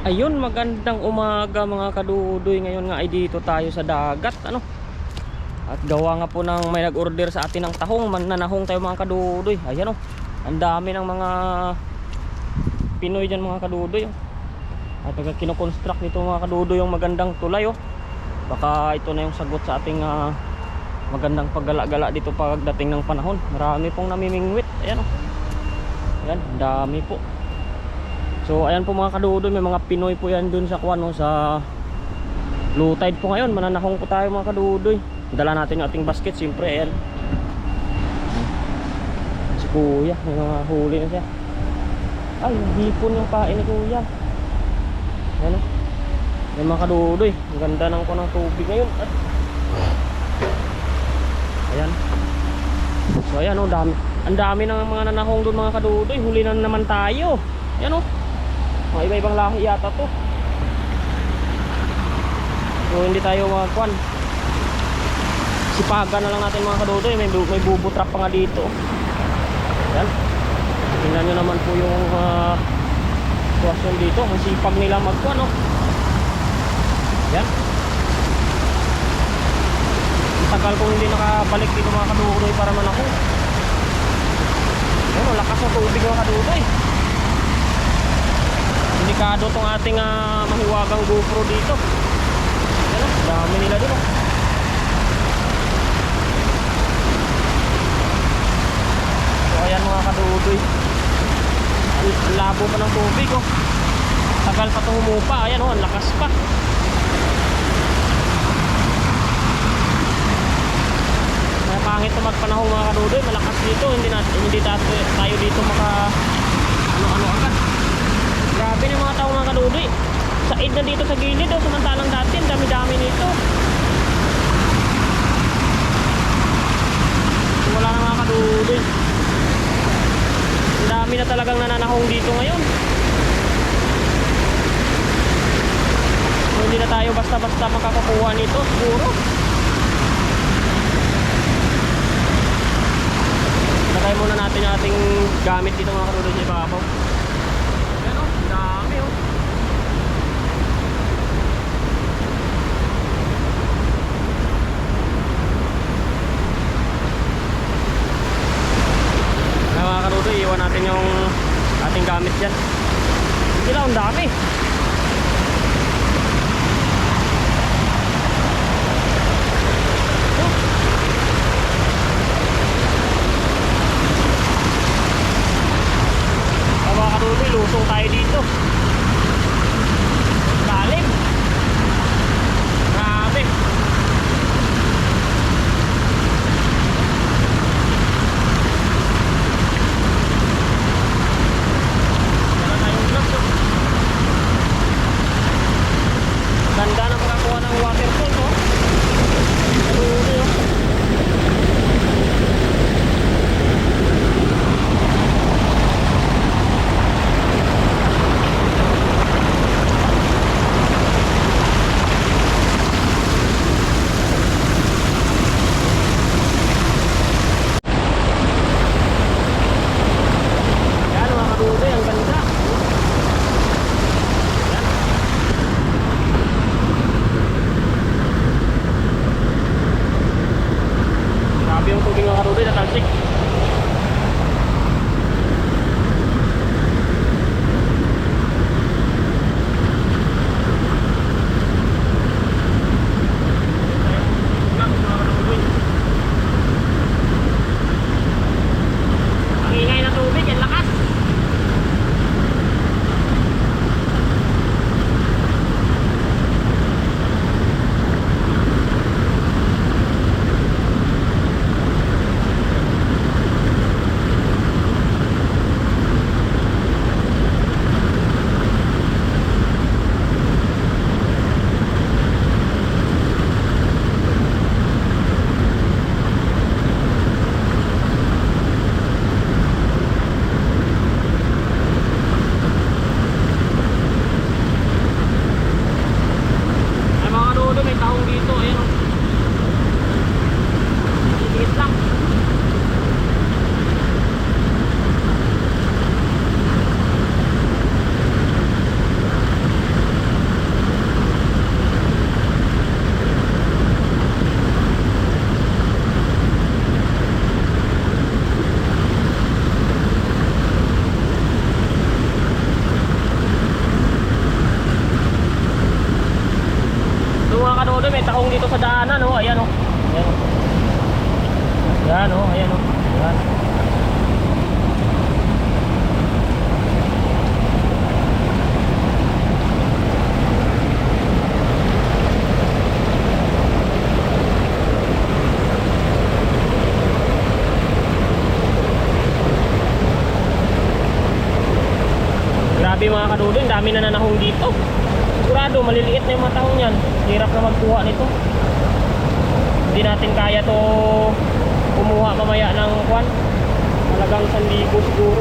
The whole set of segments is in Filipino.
Ayun, magandang umaga mga kadudoy. Ngayon nga ay dito tayo sa dagat, ano? At gawa nga po ng may nag-order sa atin ng tahong, mananahong tayo mga kadudoy. Ayan oh. Ang dami ng mga Pinoy diyan mga kadudoy. Oh. At kino-construct nito mga kadudoy yung magandang tulay oh. Baka ito na yung sagot sa ating magandang paggala-gala dito pagdating ng panahon. Marami pong namimingwit. Ayan oh. Ayan, dami po. So ayan po mga kadudoy, may mga Pinoy po yan dun sa kuwan, no, sa low tide po ngayon. Mananahong po tayo mga kadudoy. Dala natin yung ating basket, siyempre ayan. Si kuya, may mga huli na siya. Ay, hipon yung pain ni kuya. Ayan o. Ayan mga kadudoy, ang ganda ng kuwan ng tubig ngayon. At ayan. So ayan o, ang dami ng mga nanahong dun mga kadudoy. Huli na naman tayo. Ayan o. Mga iba-ibang lahi yata to. So hindi tayo magkuhan. Sipagan na lang natin mga kadudoy. May bubo trap pa nga dito. Yan. Tingnan nyo naman po yung sitwasyon dito. Ang sipag nila magkuhan oh. Yan. Ang tagal kong hindi nakabalik dito mga kadudoy para manahong. Yan, lakas ng tubig mga kadudoy. Delikado tong ating mahiwagang GoPro dito. Ayan, dami nila dun. So ayan mga kadudoy, ang labo pa ng tubig oh. Tagal pa itong humupa. Ayan oh, ang lakas pa. Pangit na magpanahon mga kadudoy. Malakas dito. Hindi tayo dito maka ano agad. Grabe ng mga tao mga kadudoy. Said na dito sa gilid oh, samantalang dati ang dami-dami nito. So, wala na mga kadudoy. Ang dami na talagang nananahong dito ngayon. So, hindi na tayo basta-basta makakakuha nito siguro. Sakay muna natin yung ating gamit dito mga kadudoy sa ibabaw. Dami oh. Mga kadudoy, iwan natin yung ating gamit dyan. Sila, ang dami. Mga kadudoy, lusong tayo dito. Lalim. Grabe. Wala tayong gloves oh. may tahong dito sa daanan, oh. Ayan, oh. Ayan, oh. Ayan, oh. Ayan, oh. Ayan. Grabe mga kadudoy, dami na nanahong dito. Sigurado, maliliit na yung mga tahong yan. Hirap na magkuha nito. Hindi natin kaya to kumuha mamaya ng kwan. Talagang 1,000 siguro.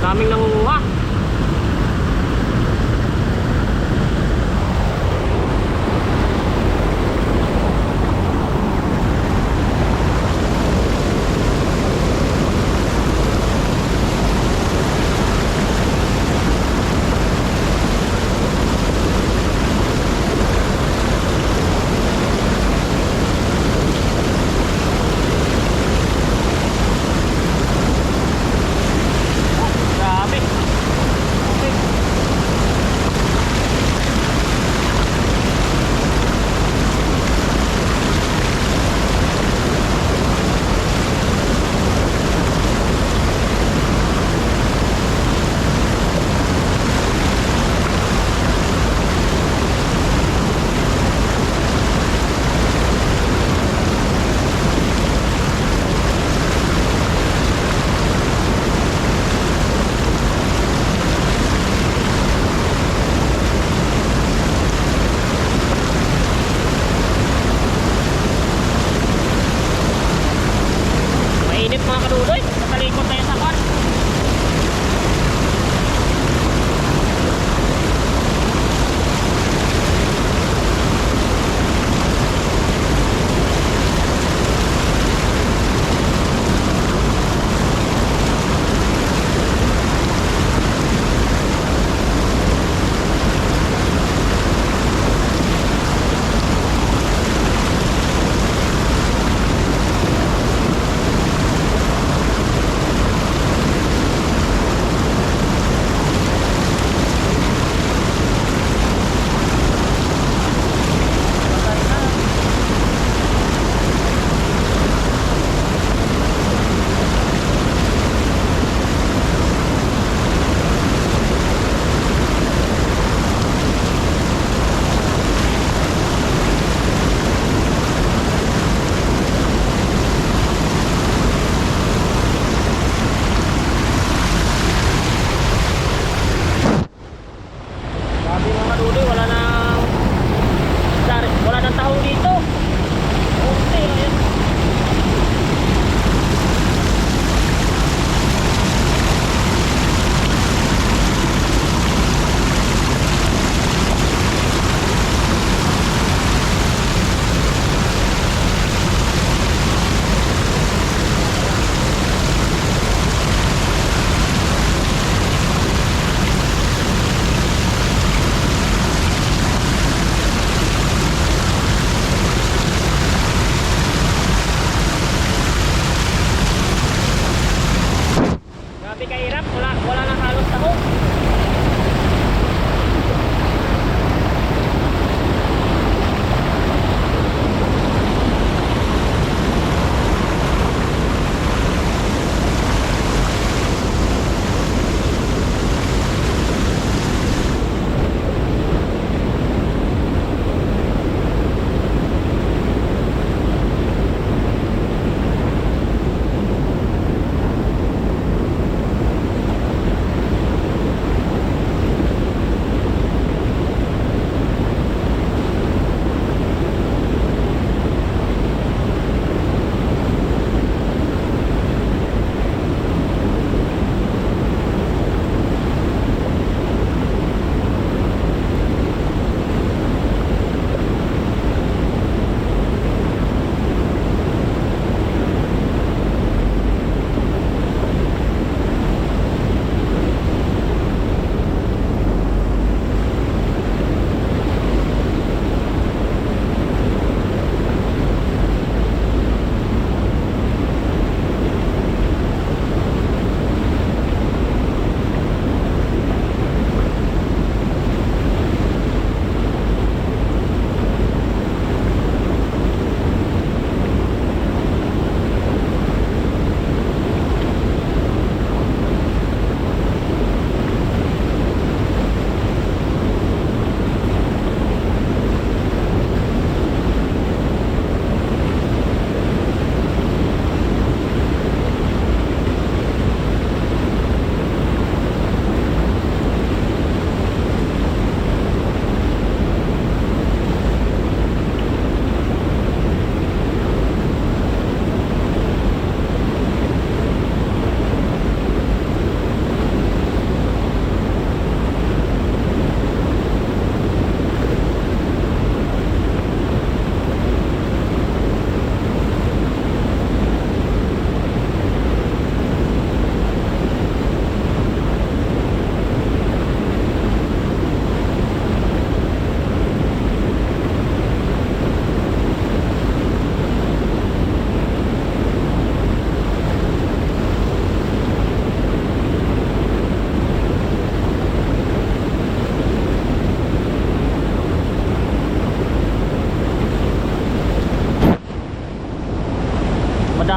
Daming nangunguha. Grabe.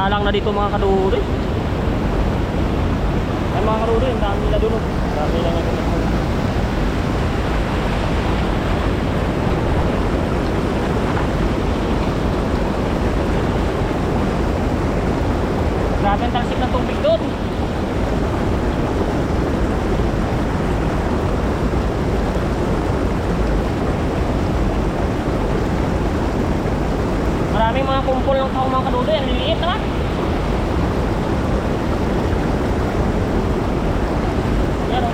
Salang na dito mga kadudoy. Ay mga kadudoy, ang dami nila doon. Dami lang na doon. Grabe ang talsik ng tubig doon. Maraming mga kumpol ng tao mga kadudoy. Ang liliit naman. Yan o.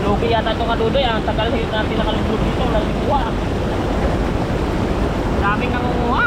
Lugi yata ito kadudoy. Ang tagal natin nakalugod dito. Nalikuha. Daming nangunguha.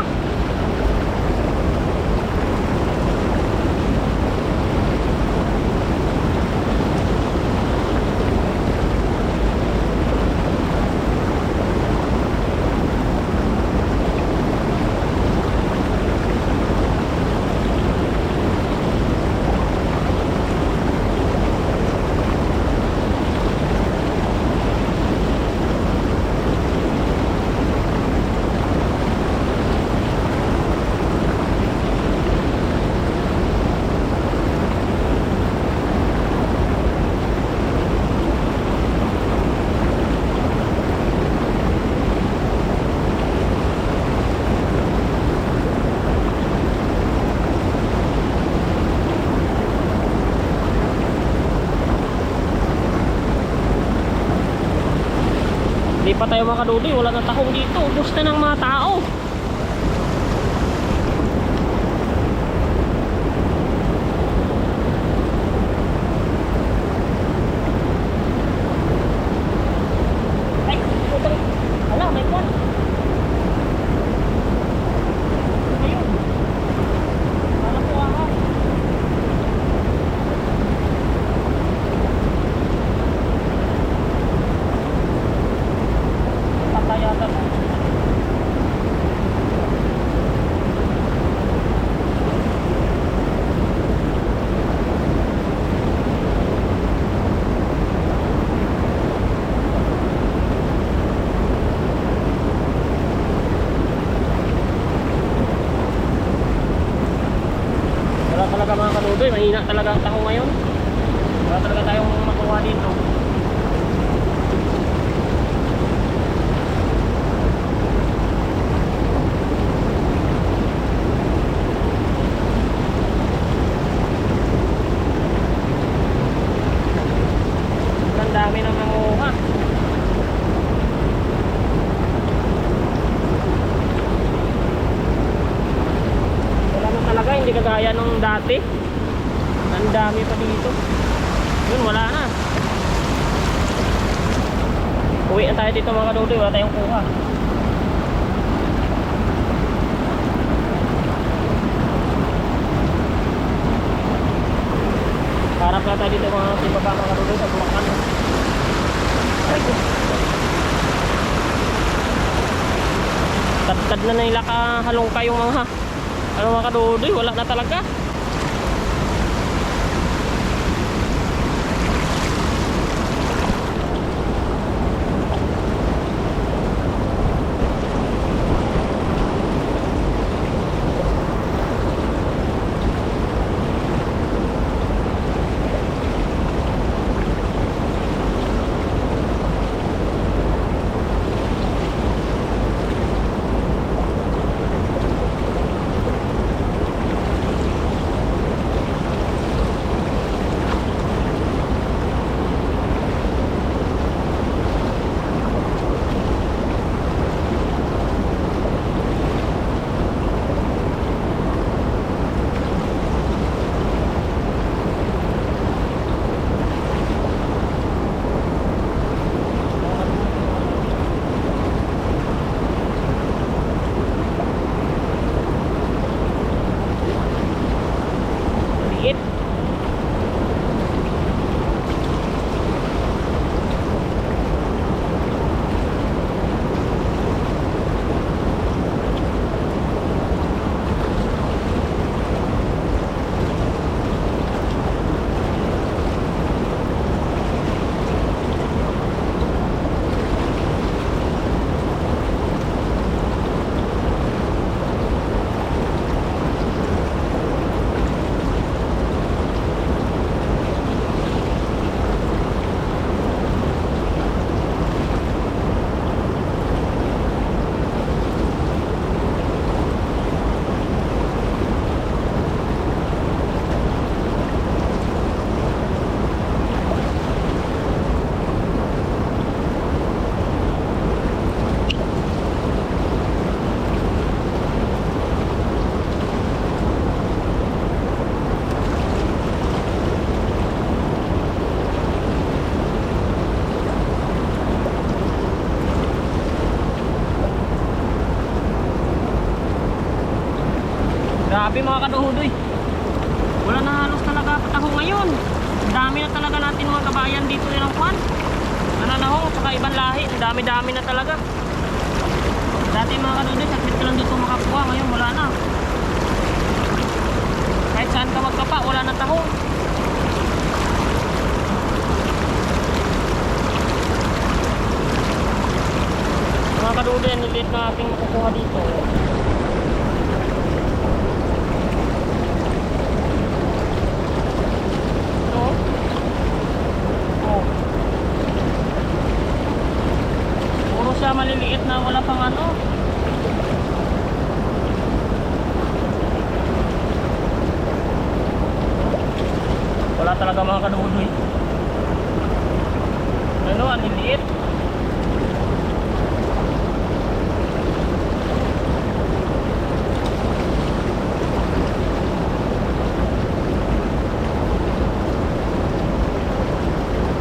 Hindi pa tayo mga kadudoy, wala nang tahong dito. Ubus na ng mga tao. Ay, putang. Hala, may kwan. Ayun. Wala po ako. Yata na. Wala talaga mga kadudoy, mahina talaga ang taho ngayon. Wala talaga tayong makuha dito. Dami nang nanguha. Wala na talaga, hindi kagaya nung dati. Ang dami pa dito. Yun, wala na. Uwi na tayo dito mga kadudoy, wala tayong kuha. Harap na tayo dito mga sibaba mga kadudoy sa Bulacan. Tad na nila kahalongka yung mga mga kadudoy, wala na talaga. Grabe mga kadudoy. Wala na halos talaga patahong ngayon. Ang dami na talaga natin mga kabayan dito rin ang kwan. Nananahong at saka ibang lahi. Ang dami-dami na talaga. Dati mga kadudoy, sakit ka lang dito makakuha. Ngayon wala na. Kahit saan ka magkapa, wala na tahong. Mga kadudoy, ang lilit na ating makukuha dito. Siya maliliit na wala pang ano. Wala talaga mga kadudoy. Ano, ang liliit.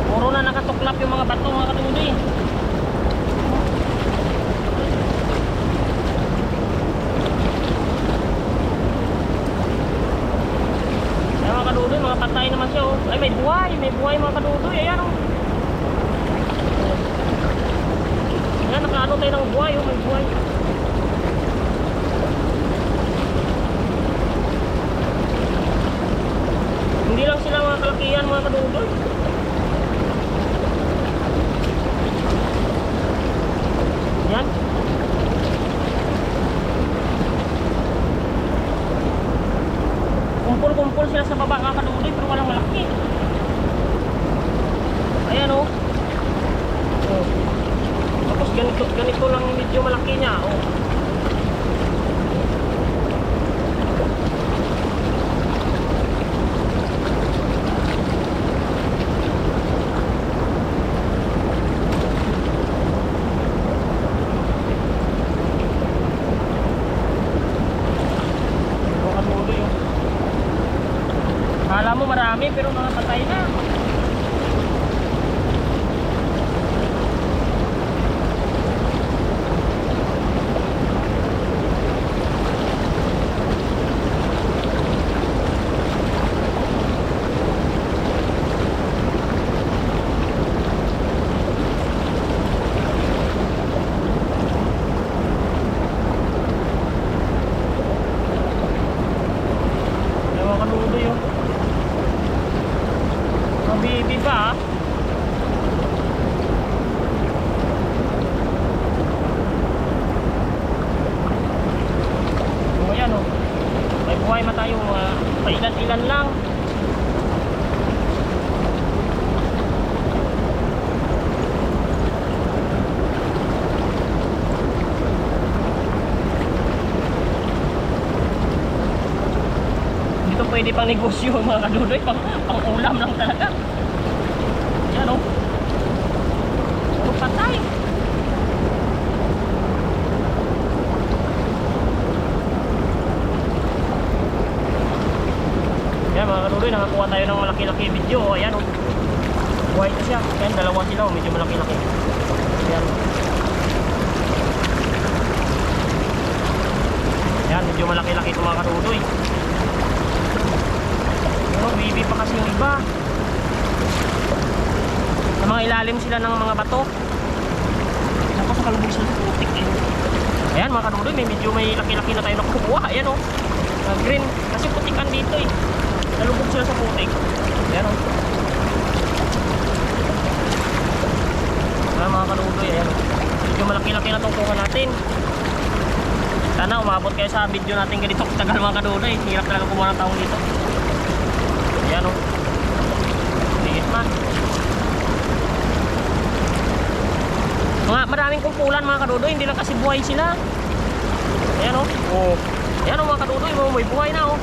Puro na nakatuklap yung mga bato mga kadudoy. Mga patay naman siya oh. Ay may buhay mga kadudoy. Ayan oh. Ayan, nakaano tayo ng buhay oh. May buhay. Hindi lang sila mga kalakihan mga kadudoy. Yan. Kumpul-kumpul sila sa baba mga kadudoy, pero walang malaki. Ayan oh. Oh. Tapos ganito lang medyo malaki niya oh. Kala mo marami pero mga patay na. Mga kanuloy oh. Bibi pa oh, yan oh. May buhay ma tayo pailan-ilan lang. Dito pwede pang negosyo mga kadudoy, pang ulam lang talaga. Yan o. Puro patay. Yan mga kadudoy, nakakuha tayo ng malaki-laki video. Ayan o. Buhay ito siya. Yan, dalawa sila o. Medyo malaki-laki. Yan. Yan, medyo malaki-laki ito mga kadudoy. Pero baby pa kasi yung iba. Sa mga ilalim sila ng mga bato. Ako sa kalubog sila putik eh. Ayan mga kadudoy, medyo may laki-laki na tayo nakukuha. Ayan o. Green. Kasi putikan dito eh. Nalubog sila sa putik. Ayan o. Ayan mga kadudoy. Ayan o. Medyo malaki-laki na itong kuha natin. Sana umabot kayo sa video natin ganito katagal mga kadudoy. Hirap talaga kumuha ng taong dito. Ayan o. Liit man. Maraming kumpulan mga kadudoy. Hindi lang kasi buhay sila. Ayan o. Oh. Ayan o mga kadudoy. May buhay na o.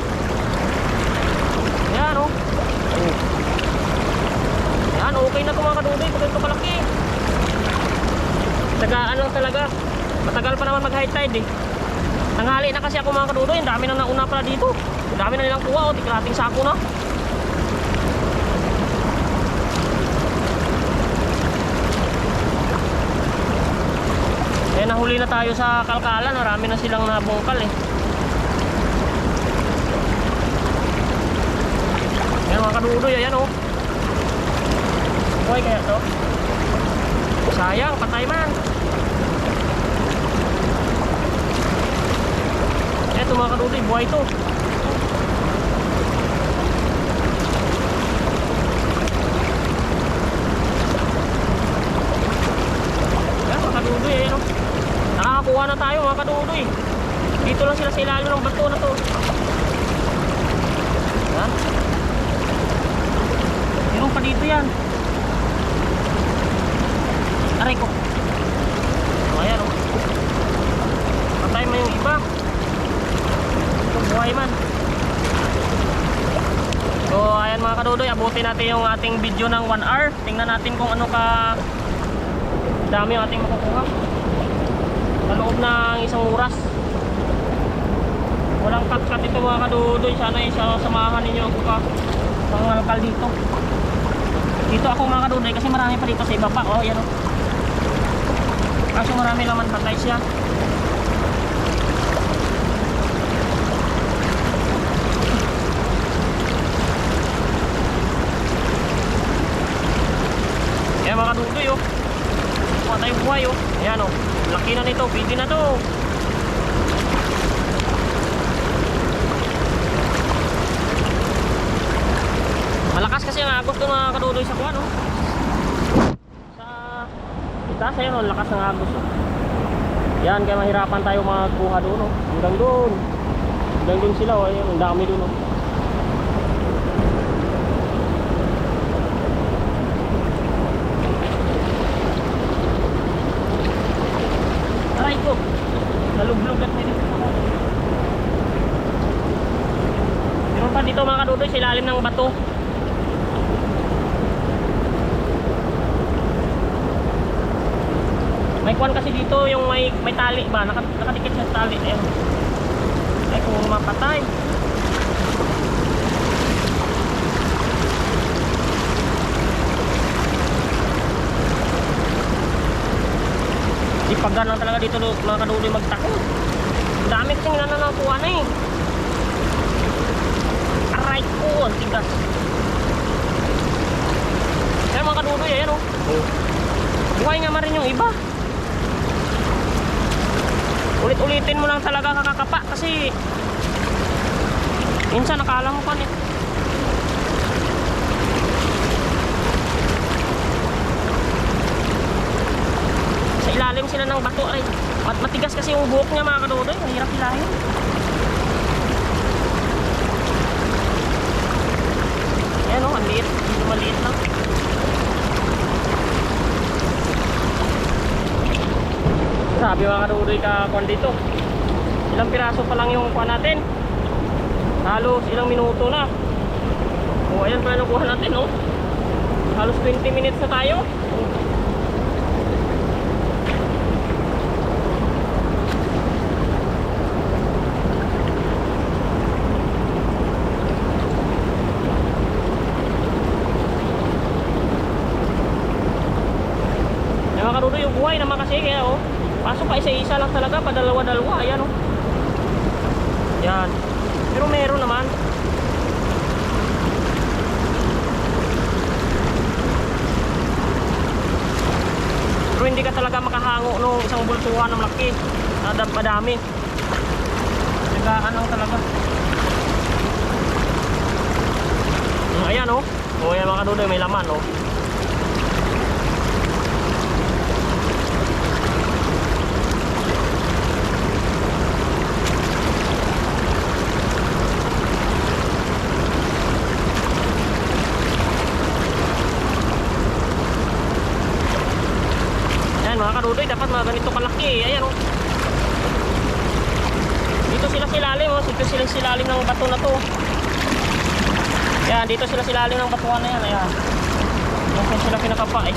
Ayan o. Oh. Ayan, okay na ito mga kadudoy. Pag ito kalaki. Tagaan lang talaga. Matagal pa naman mag high tide eh. Tanghali na kasi ako mga kadudoy. Ang dami na nauna pala dito. Ang dami na nilang kuha o. Tikrating sako na. Nahuli na tayo sa kalkalan, marami na silang nabungkal eh. kadudoy, ayan oh. Buhay kaya to? Sayang, patay man. Eto mga kadudoy, buhay to. Ayan mga kadudoy, ayan oh. Nakakakuha na tayo mga kadudoy. Dito lang sila sa ilalim ng bato na to. Ayan. Meron pa dito yan. Aray ko. O ayan o. Patay mo yung iba. Ito buhay man. So ayan mga kadudoy, abutin natin yung ating video ng 1 hour. Tingnan natin kung ano ka dami yung ating makukuha sa loob ng isang oras. Walang cut-cut ito mga kadudoy. Sana samahan ninyo ako ka sa ngalkal dito. Dito ako mga kadudoy kasi marami pa dito sa ibaba. O yan o. Kaso marami naman patay siya. Ayan mga kadudoy o. Patay buhay o. Ayan o. Laki na nito. Pwede na to. Malakas kasi ang agos ng mga kadudoy sa kuwan, no? Sa itaas, ayun, ang lakas ng agos, no? Yan, kaya mahirapan tayo magkuha doon, no? Hanggang doon. Hanggang doon sila, oh. Ayun, ang dami doon, no? Aray ko! Nalublog at may dito. Meron pa dito mga kadudoy sa ilalim ng bato. May kuwan kasi dito yung may tali ba, nakadikit siya sa tali. Ayan. Ay kung mapatay. Ipagan lang talaga dito mga kaduloy magtako. Ang dami kasing nananakuha na eh. Aray ko, ang tigas. Ayan mga kaduloy, ayan o. Buhay nga rin yung iba. Ulit-ulitin mo lang talaga kakakapa kasi minsan nakalangukan eh. Sa ilalim sila ng bato ay matigas kasi yung buhok niya mga kadudoy. Ang hirap hilahin. Ayan o, ang liit. Hindi maliit lang. Sabi mga kadudoy kakuan dito. Ilang piraso pa lang yung kuha natin. Halos ilang minuto na. O ayan pala nakuha natin, no? Halos 20 minutes na tayo. Yung mga kadudoy yung buhay naman kasi kaya oh. Pasok pa isa-isa lang talaga, padalawa-dalawa, ayan o. Yan. Pero meron naman. Pero hindi ka talaga makahango nung isang bultuhan ng laki. Madami. Nagaan lang talaga. Ayan o. O yan mga kadudoy, may laman o. Mga kadudoy, dapat mga ganito kalaki. Ayan o. Dito sila silalim o. Dito sila silalim ng bato na to. Ayan, dito sila silalim ng batuan na yan. Ayan. Dito sila pinakapa eh.